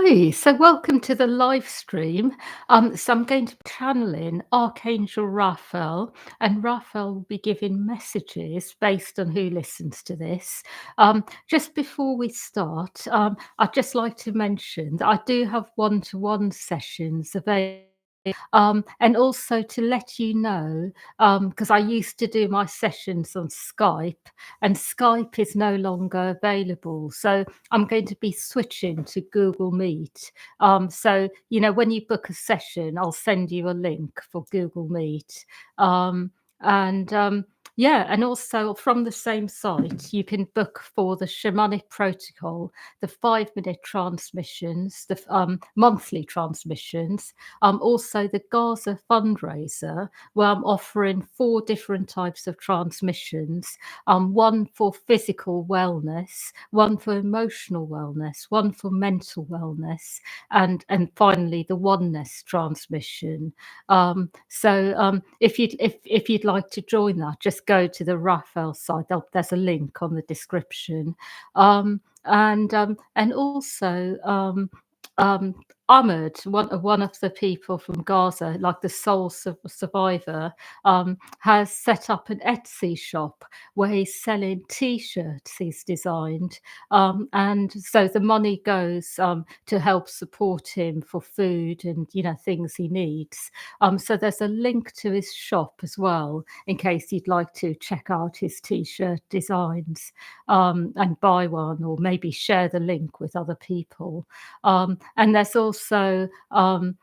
Hi, so welcome to the live stream. So I'm going to be channeling Archangel Raphael, and Raphael will be giving messages based on who listens to this. Just before we start, I'd just like to mention that I do have one-to-one sessions available. And also to let you know, because I used to do my sessions on Skype, and Skype is no longer available. So I'm going to be switching to Google Meet. When you book a session, I'll send you a link for Google Meet. Um, and Yeah, and also from the same site, you can book for the shamanic protocol, the 5 minute transmissions, the monthly transmissions, also the Gaza fundraiser, where I'm offering 4 different types of transmissions, one for physical wellness, one for emotional wellness, one for mental wellness, and finally the oneness transmission. If you'd like to join that, just go to the Raphael site. There's a link on the description. And also um, Ahmed, one of the people from Gaza, like the sole survivor, has set up an Etsy shop where he's selling T-shirts he's designed, and so the money goes to help support him for food and things he needs. So there's a link to his shop as well in case you'd like to check out his T-shirt designs, and buy one or maybe share the link with other people. And there's also a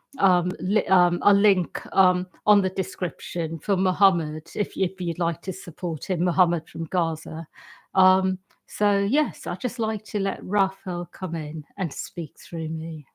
link on the description for Muhammad if you'd like to support him, Muhammad from Gaza. Yes, I'd just like to let Raphael come in and speak through me.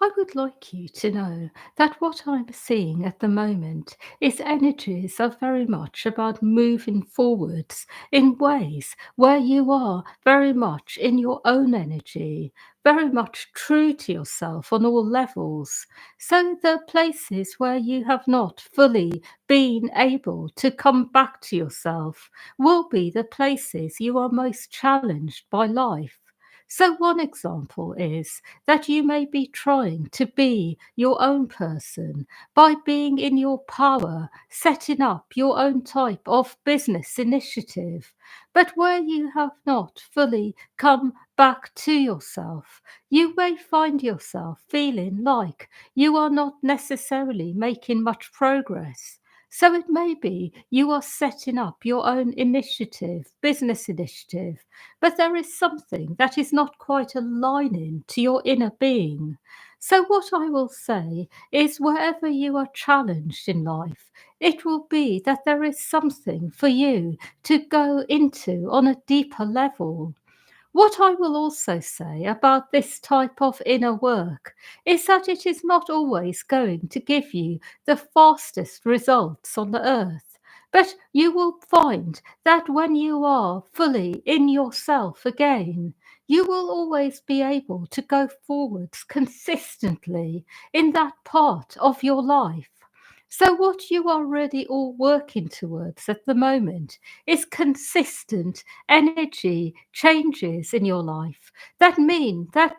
I would like you to know that what I'm seeing at the moment is energies are very much about moving forwards in ways where you are very much in your own energy, very much true to yourself on all levels. So the places where you have not fully been able to come back to yourself will be the places you are most challenged by life. So, one example is that you may be trying to be your own person by being in your power, setting up your own type of business initiative. But where you have not fully come back to yourself, you may find yourself feeling like you are not necessarily making much progress. So it may be you are setting up your own initiative, business initiative, but there is something that is not quite aligning to your inner being. So, what I will say is, wherever you are challenged in life, it will be that there is something for you to go into on a deeper level. What I will also say about this type of inner work is that it is not always going to give you the fastest results on the earth. But you will find that when you are fully in yourself again, you will always be able to go forwards consistently in that part of your life. So, what you are really all working towards at the moment is consistent energy changes in your life that mean that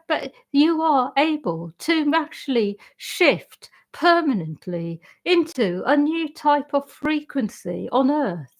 you are able to actually shift permanently into a new type of frequency on earth.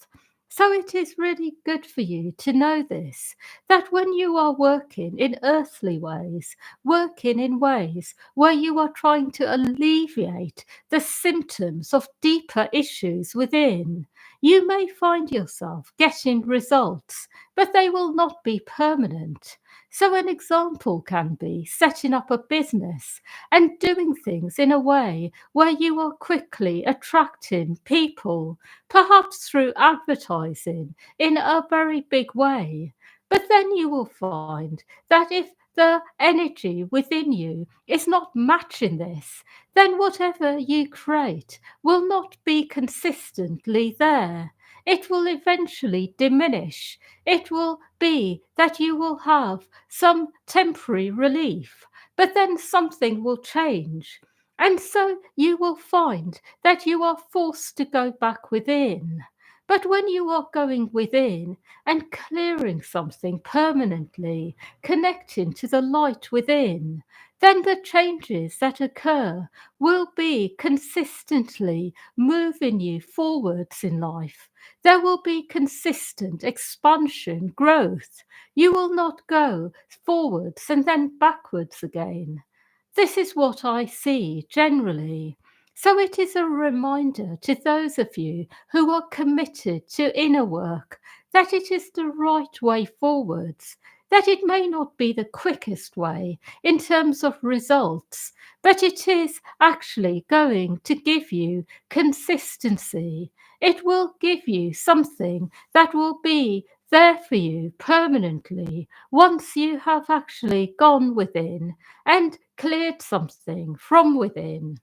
So it is really good for you to know this, that when you are working in earthly ways, working in ways where you are trying to alleviate the symptoms of deeper issues within, you may find yourself getting results, but they will not be permanent. So, an example can be setting up a business and doing things in a way where you are quickly attracting people, perhaps through advertising in a very big way. But then you will find that if the energy within you is not matching this, then whatever you create will not be consistently there. It will eventually diminish. It will be that you will have some temporary relief, but then something will change. And so you will find that you are forced to go back within. But when you are going within and clearing something permanently, connecting to the light within, then the changes that occur will be consistently moving you forwards in life. There will be consistent expansion, growth. You will not go forwards and then backwards again. This is what I see generally. So it is a reminder to those of you who are committed to inner work that it is the right way forwards, that it may not be the quickest way in terms of results, but it is actually going to give you consistency. It will give you something that will be there for you permanently once you have actually gone within and cleared something from within.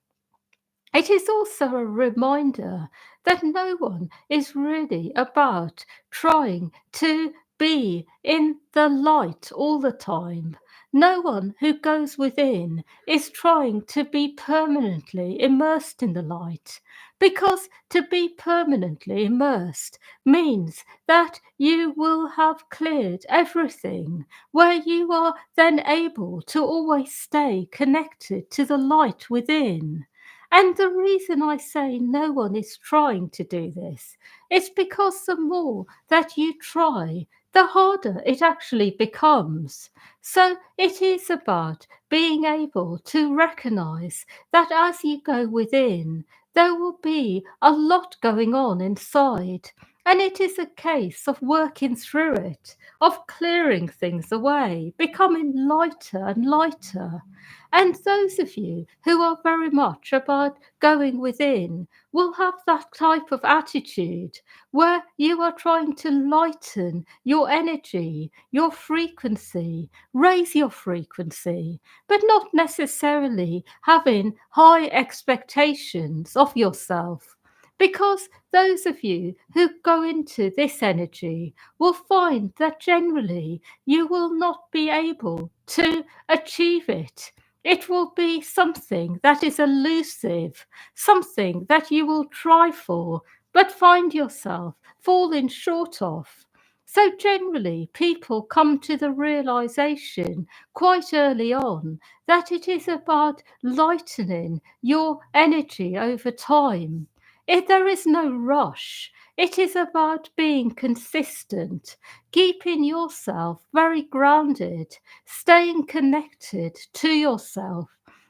It is also a reminder that no one is really about trying to be in the light all the time. No one who goes within is trying to be permanently immersed in the light, because to be permanently immersed means that you will have cleared everything, where you are then able to always stay connected to the light within. And the reason I say no one is trying to do this is because the more that you try, the harder it actually becomes. So it is about being able to recognize that as you go within, there will be a lot going on inside. And it is a case of working through it, of clearing things away, becoming lighter and lighter. And those of you who are very much about going within will have that type of attitude where you are trying to lighten your energy, your frequency, raise your frequency, but not necessarily having high expectations of yourself. Because those of you who go into this energy will find that generally you will not be able to achieve it. It will be something that is elusive, something that you will try for, but find yourself falling short of. So, generally, people come to the realization quite early on that it is about lightening your energy over time. If there is no rush, it is about being consistent, keeping yourself very grounded, staying connected to yourself.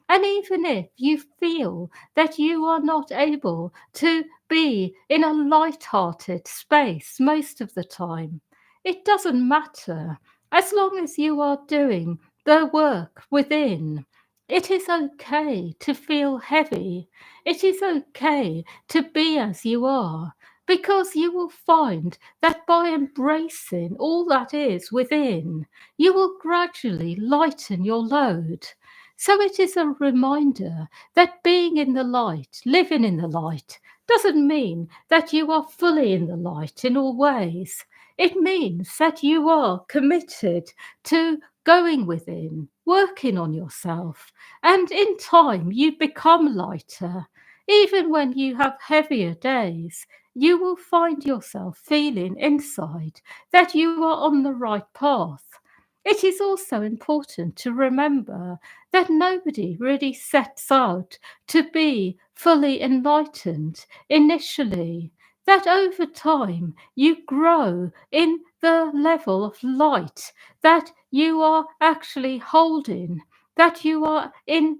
And even if you feel that you are not able to be in a light-hearted space most of the time, it doesn't matter as long as you are doing the work within. It is okay to feel heavy. It is okay to be as you are, because you will find that by embracing all that is within, you will gradually lighten your load. So it is a reminder that being in the light, living in the light, doesn't mean that you are fully in the light in all ways. It means that you are committed to going within, working on yourself, and in time you become lighter. Even when you have heavier days, you will find yourself feeling inside that you are on the right path. It is also important to remember that nobody really sets out to be fully enlightened initially, that over time you grow in the level of light that you are actually holding, that you are in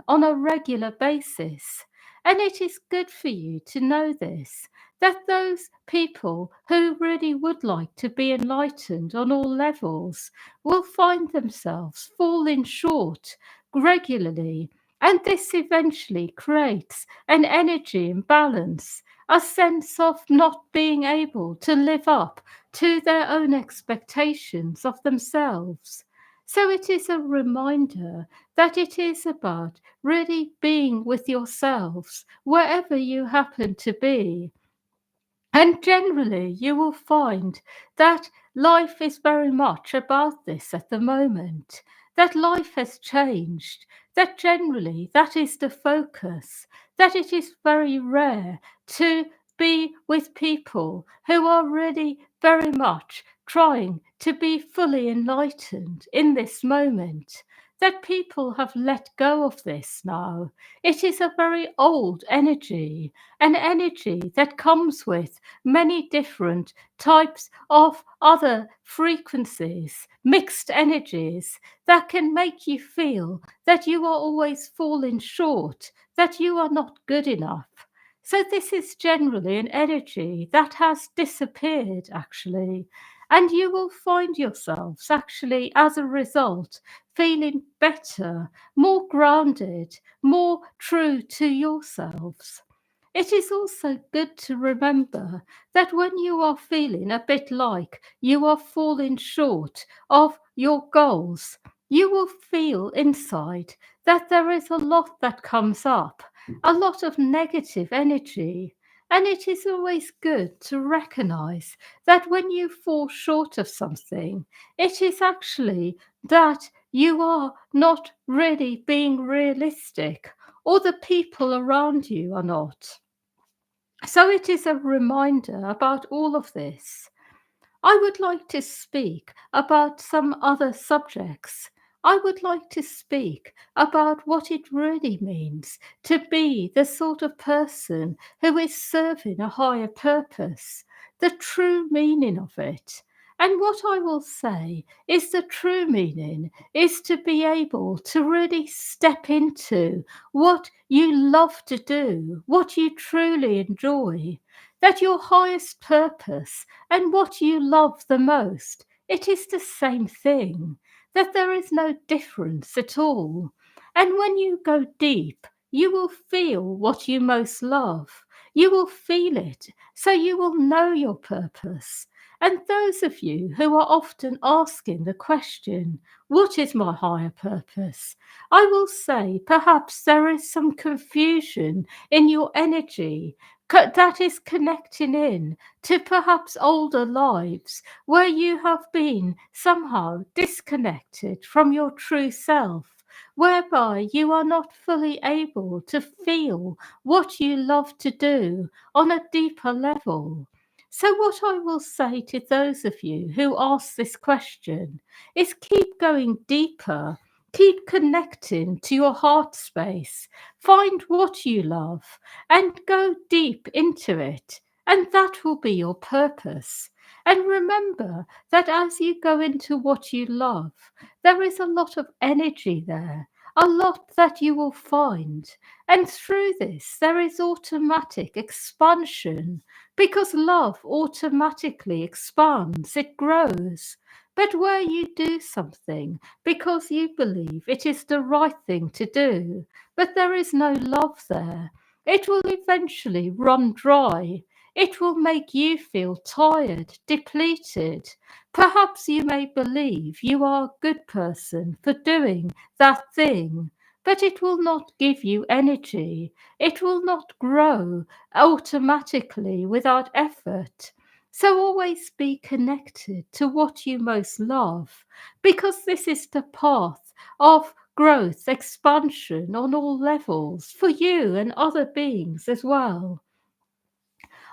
on a regular basis. And it is good for you to know this, that those people who really would like to be enlightened on all levels will find themselves falling short regularly. And this eventually creates an energy imbalance, a sense of not being able to live up to their own expectations of themselves. So it is a reminder that it is about really being with yourselves wherever you happen to be. And generally, you will find that life is very much about this at the moment, that life has changed, that generally that is the focus, that it is very rare to be with people who are really very much trying to be fully enlightened in this moment, that people have let go of this now. It is a very old energy, an energy that comes with many different types of other frequencies, mixed energies that can make you feel that you are always falling short, that you are not good enough. So, this is generally an energy that has disappeared actually. And you will find yourselves actually, as a result, feeling better, more grounded, more true to yourselves. It is also good to remember that when you are feeling a bit like you are falling short of your goals, you will feel inside that there is a lot that comes up, a lot of negative energy. And it is always good to recognize that when you fall short of something, it is actually that you are not really being realistic, or the people around you are not. So it is a reminder about all of this. I would like to speak about some other subjects. I would like to speak about what it really means to be the sort of person who is serving a higher purpose, the true meaning of it. And what I will say is the true meaning is to be able to really step into what you love to do, what you truly enjoy, that your highest purpose and what you love the most, it is the same thing, that there is no difference at all. And when you go deep, you will feel what you most love. You will feel it, so you will know your purpose. And those of you who are often asking the question, what is my higher purpose? I will say perhaps there is some confusion in your energy that is connecting in to perhaps older lives where you have been somehow disconnected from your true self, whereby you are not fully able to feel what you love to do on a deeper level. So, what I will say to those of you who ask this question is keep going deeper, keep connecting to your heart space, find what you love, and go deep into it. And that will be your purpose. And remember that as you go into what you love, there is a lot of energy there, a lot that you will find. And through this, there is automatic expansion because love automatically expands, it grows. But where you do something because you believe it is the right thing to do, but there is no love there, it will eventually run dry. It will make you feel tired, depleted. Perhaps you may believe you are a good person for doing that thing, but it will not give you energy. It will not grow automatically without effort. So always be connected to what you most love, because this is the path of growth, expansion on all levels for you and other beings as well.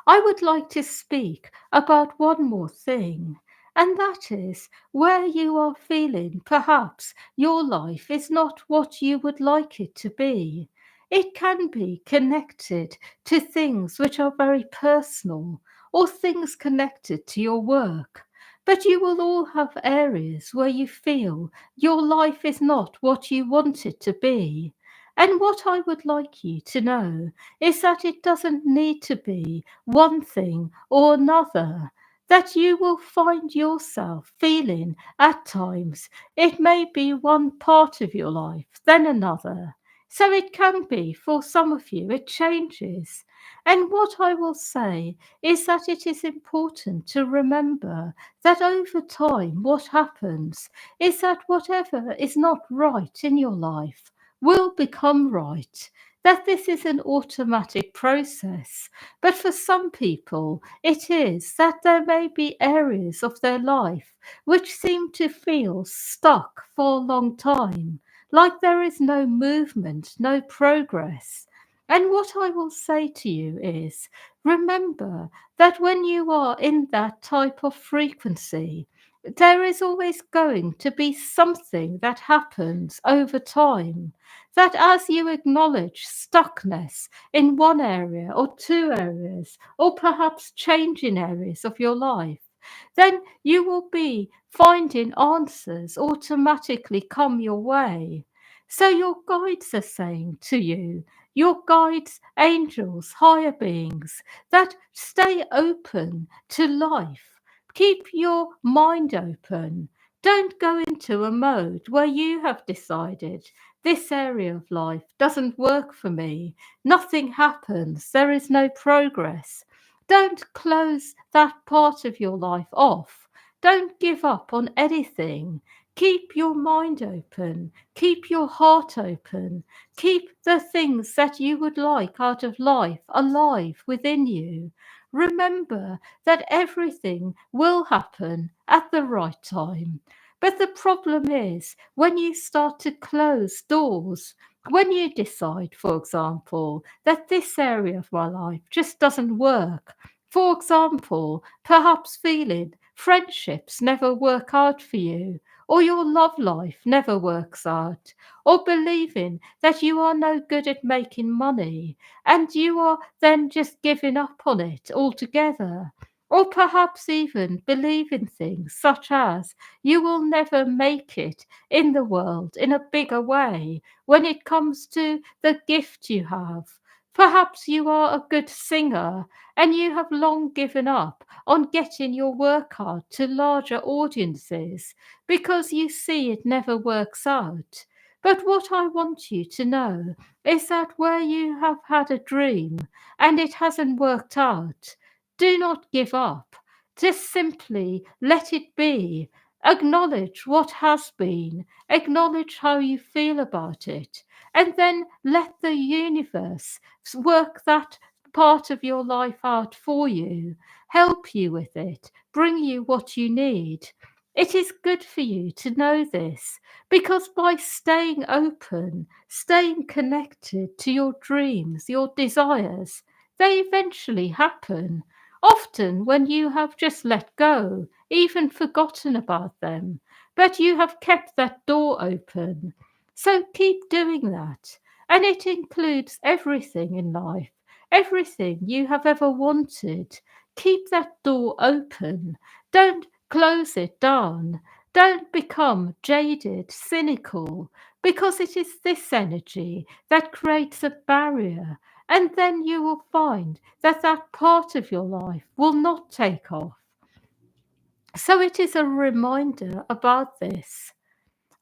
I would like to speak about one more thing, and that is where you are feeling perhaps your life is not what you would like it to be. It can be connected to things which are very personal or things connected to your work. But you will all have areas where you feel your life is not what you want it to be. And what I would like you to know is that it doesn't need to be one thing or another, that you will find yourself feeling at times it may be one part of your life, then another. So it can be for some of you, it changes. And what I will say is that it is important to remember that over time, what happens is that whatever is not right in your life will become right, that this is an automatic process. But for some people, it is that there may be areas of their life which seem to feel stuck for a long time, like there is no movement, no progress. And what I will say to you is, remember that when you are in that type of frequency, there is always going to be something that happens over time. That as you acknowledge stuckness in one area or two areas, or perhaps change in areas of your life, then you will be finding answers automatically come your way. So your guides are saying to you, your guides, angels, higher beings, that stay open to life. Keep your mind open. Don't go into a mode where you have decided this area of life doesn't work for me. Nothing happens. There is no progress. Don't close that part of your life off. Don't give up on anything. Keep your mind open. Keep your heart open. Keep the things that you would like out of life alive within you. Remember that everything will happen at the right time. But the problem is when you start to close doors, when you decide, for example, that this area of my life just doesn't work, for example, perhaps feeling friendships never work out for you, or your love life never works out, or believing that you are no good at making money and you are then just giving up on it altogether. Or perhaps even believing things such as you will never make it in the world in a bigger way when it comes to the gift you have. Perhaps you are a good singer and you have long given up on getting your work out to larger audiences because you see it never works out. But what I want you to know is that where you have had a dream and it hasn't worked out, do not give up. Just simply let it be. Acknowledge what has been, acknowledge how you feel about it, and then let the universe work that part of your life out for you, help you with it, bring you what you need. It is good for you to know this because by staying open, staying connected to your dreams, your desires, they eventually happen. Often when you have just let go, even forgotten about them, but you have kept that door open. So keep doing that. And it includes everything in life, everything you have ever wanted. Keep that door open. Don't close it down. Don't become jaded, cynical, because it is this energy that creates a barrier. And then you will find that that part of your life will not take off. So it is a reminder about this.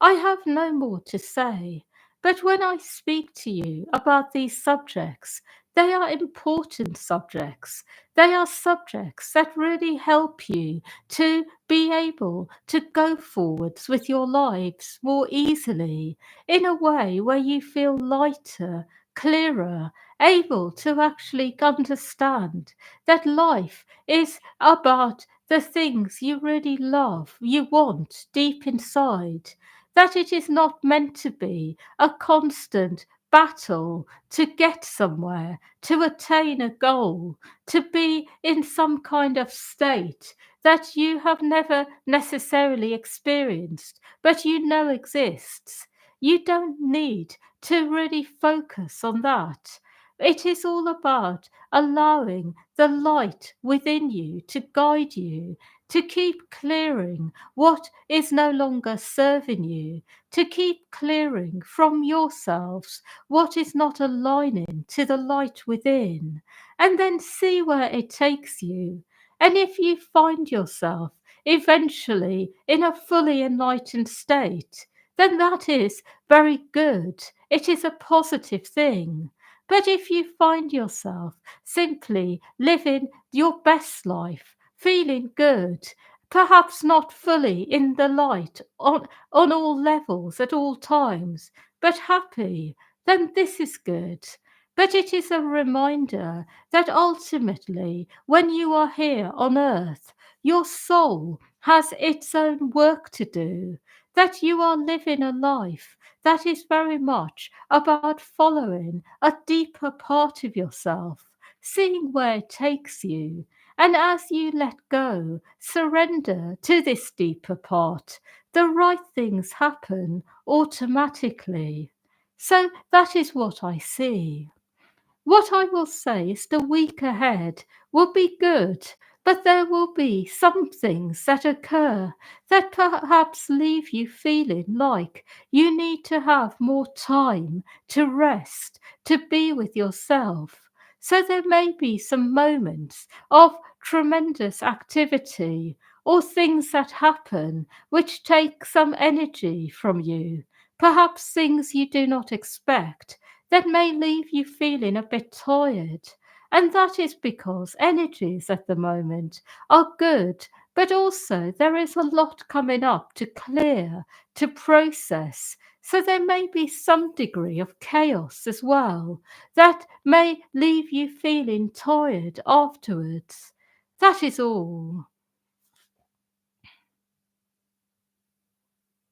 I have no more to say, but when I speak to you about these subjects, they are important subjects. They are subjects that really help you to be able to go forwards with your lives more easily, in a way where you feel lighter, clearer, able to actually understand that life is about the things you really love, you want deep inside, that it is not meant to be a constant battle to get somewhere, to attain a goal, to be in some kind of state that you have never necessarily experienced, but you know exists. You don't need to really focus on that. It is all about allowing the light within you to guide you, to keep clearing what is no longer serving you, to keep clearing from yourselves what is not aligning to the light within, and then see where it takes you. And if you find yourself eventually in a fully enlightened state, then that is very good. It is a positive thing. But if you find yourself simply living your best life, feeling good, perhaps not fully in the light on all levels at all times, but happy, then this is good. But it is a reminder that ultimately, when you are here on earth, your soul has its own work to do, that you are living a life that is very much about following a deeper part of yourself, seeing where it takes you. And as you let go, surrender to this deeper part, the right things happen automatically. So that is what I see. What I will say is the week ahead will be good, but there will be some things that occur that perhaps leave you feeling like you need to have more time to rest, to be with yourself. So there may be some moments of tremendous activity or things that happen which take some energy from you, perhaps things you do not expect that may leave you feeling a bit tired. And that is because energies at the moment are good, but also there is a lot coming up to clear, to process. So there may be some degree of chaos as well that may leave you feeling tired afterwards. That is all.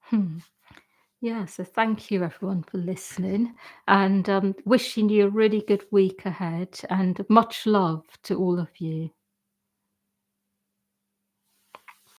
Hmm. Yeah, so thank you everyone for listening and wishing you a really good week ahead and much love to all of you.